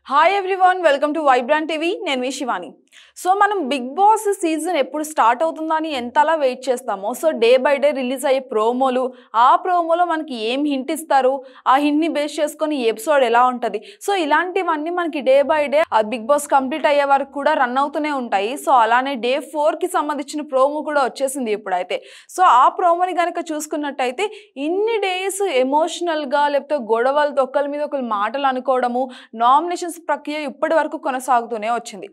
Hi everyone, welcome to Vibrant TV. నేను మీ Shivani. So మనం big boss season ఎప్పుడు start అవుతుందని ఎంతలా వెయిట్ చేస్తామో, so day by day release అయ్యే ప్రోమోలు, ఆ ప్రోమోలో మనకి ఏం హింట్ ఇస్తారు, ఆ హింట్ని బేస్ చేసుకొని ఈ ఎపిసోడ్ ఎలా ఉంటుంది, సో ఇలాంటివన్నీ మనకి డే బై డే ఆ బిగ్ బాస్ కంప్లీట్ అయ్యే వరకు కూడా రన్ అవుతూనే ఉంటాయి. సో అలానే డే 4కి సంబంధించిన ప్రోమో కూడా వచ్చేసింది ఇప్పుడైతే. సో ఆ ప్రోమోని కనుక చూసుకున్నట్టయితే ఇన్ని డేస్ ఎమోషనల్గా లేకపోతే గొడవలతో ఒకరి మీద ఒకరు మాటలు అనుకోవడము, నామినేషన్స్ ప్రక్రియ ఇప్పటి వరకు కొనసాగుతూనే వచ్చింది.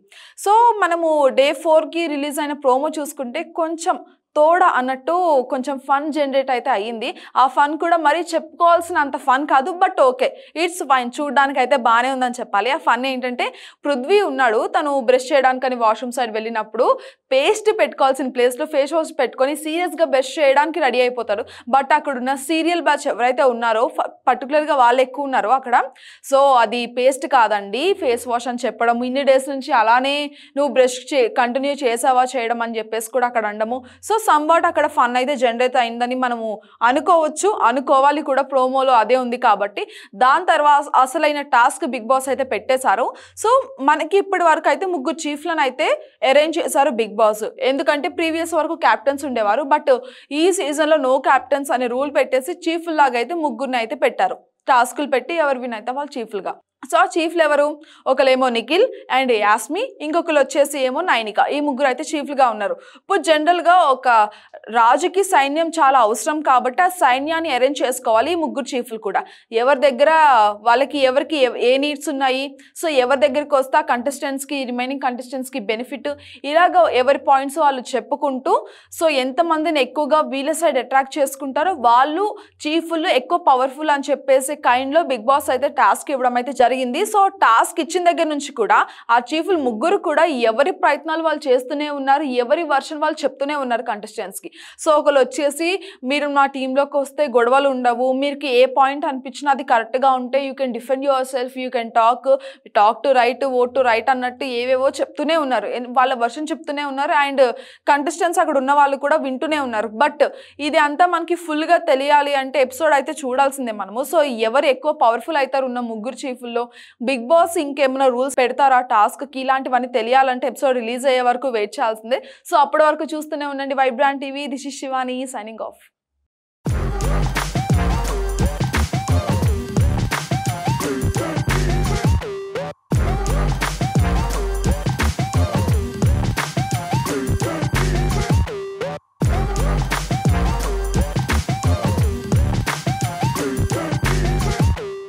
సో మనము డే 4కి రిలీజ్ అయిన ప్రోమో చూసుకుంటే కొంచెం తోడ అన్నట్టు కొంచెం ఫన్ జనరేట్ అయితే అయ్యింది. ఆ ఫన్ కూడా మరీ చెప్పుకోవాల్సిన అంత ఫన్ కాదు, బట్ ఓకే, ఇట్స్ ఫైన్, చూడడానికి అయితే బాగానే ఉందని చెప్పాలి. ఆ ఫన్ ఏంటంటే, పృథ్వీ ఉన్నాడు, తను బ్రష్ చేయడానికని వాష్రూమ్ సైడ్ వెళ్ళినప్పుడు పేస్ట్ పెట్టుకోవాల్సిన ప్లేస్లో ఫేస్ వాష్ పెట్టుకొని సీరియస్గా బ్రష్ చేయడానికి రెడీ అయిపోతాడు. బట్ అక్కడ ఉన్న సీరియల్ బ్యాచ్ ఎవరైతే ఉన్నారో, పర్టికులర్గా వాళ్ళు ఎక్కువ ఉన్నారో అక్కడ, సో అది పేస్ట్ కాదండి ఫేస్ వాష్ అని చెప్పడం, ఇన్ని డేస్ నుంచి అలానే నువ్వు బ్రష్ కంటిన్యూ చేసావా చేయడం అని చెప్పేసి కూడా అక్కడ అనడము. సో సంవాట్ అక్కడ ఫన్ అయితే జనరేట్ అయిందని మనము అనుకోవచ్చు, అనుకోవాలి కూడా. ప్రోమోలో అదే ఉంది కాబట్టి. దాని తర్వాత అసలైన టాస్క్ బిగ్ బాస్ అయితే పెట్టేశారు. సో మనకి ఇప్పటి వరకు అయితే ముగ్గురు చీఫ్లను అయితే అరేంజ్ చేశారు బిగ్ బాస్. ఎందుకంటే ప్రీవియస్ వరకు క్యాప్టెన్స్ ఉండేవారు, బట్ ఈ సీజన్లో నో క్యాప్టెన్స్ అనే రూల్ పెట్టేసి చీఫ్ లాగా అయితే ముగ్గురిని అయితే పెట్టారు. టాస్కులు పెట్టి ఎవరు విన్ అయితే వాళ్ళు చీఫ్లుగా. సో ఆ చీఫ్లు ఎవరు? ఒకలేమో నిఖిల్ అండ్ యాస్మి, ఇంకొకరు వచ్చేసి ఏమో నైనిక. ఈ ముగ్గురు అయితే చీఫ్లుగా ఉన్నారు. ఇప్పుడు జనరల్గా ఒక రాజుకి సైన్యం చాలా అవసరం కాబట్టి ఆ సైన్యాన్ని అరేంజ్ చేసుకోవాలి ఈ ముగ్గురు చీఫ్లు కూడా. ఎవరి దగ్గర వాళ్ళకి ఎవరికి ఏ నీడ్స్ ఉన్నాయి, సో ఎవరి దగ్గరికి వస్తే ఆ కంటెస్టెంట్స్కి, రిమైనింగ్ కంటెస్టెంట్స్కి బెనిఫిట్, ఇలాగ ఎవరి పాయింట్స్ వాళ్ళు చెప్పుకుంటూ, సో ఎంతమందిని ఎక్కువగా వీళ్ళ సైడ్ అట్రాక్ట్ చేసుకుంటారో వాళ్ళు చీఫ్లు ఎక్కువ పవర్ఫుల్ అని చెప్పేసి కైండ్లో బిగ్ బాస్ అయితే టాస్క్ ఇవ్వడం అయితే జరిగింది. సో టాస్క్ ఇచ్చిన దగ్గర నుంచి కూడా ఆ చీఫ్లు ముగ్గురు కూడా ఎవరి ప్రయత్నాలు వాళ్ళు చేస్తూనే ఉన్నారు, ఎవరి వర్షన్ వాళ్ళు చెప్తూనే ఉన్నారు కంటెస్టెంట్స్కి. సో ఒకరు వచ్చేసి, మీరు మా టీంలోకి వస్తే గొడవలు ఉండవు, మీకు ఏ పాయింట్ అనిపించినా అది కరెక్ట్గా ఉంటే you can defend your self, you can talk to right, vote to right అన్నట్టు ఏవేవో చెప్తూనే ఉన్నారు, వాళ్ళ వర్షన్ చెప్తూనే ఉన్నారు. అండ్ కంటెస్టెంట్స్ అక్కడ ఉన్న వాళ్ళు కూడా వింటూనే ఉన్నారు. బట్ ఇది అంతా మనకి ఫుల్గా తెలియాలి అంటే ఎపిసోడ్ అయితే చూడాల్సిందే మనము. సో ఎవరు ఎక్కువ పవర్ఫుల్ అవుతారు ఉన్న ముగ్గురు చీఫ్ల్లో, బిగ్ బాస్ ఇంకేమైనా రూల్స్ పెడతారా టాస్క్కి, ఇలాంటివన్నీ తెలియాలంటే ఎపిసోడ్ రిలీజ్ అయ్యే వరకు వెయిట్ చేయాల్సిందే. సో అప్పటి వరకు చూస్తూనే ఉండండి Vibrant TV. This is Shivani signing off.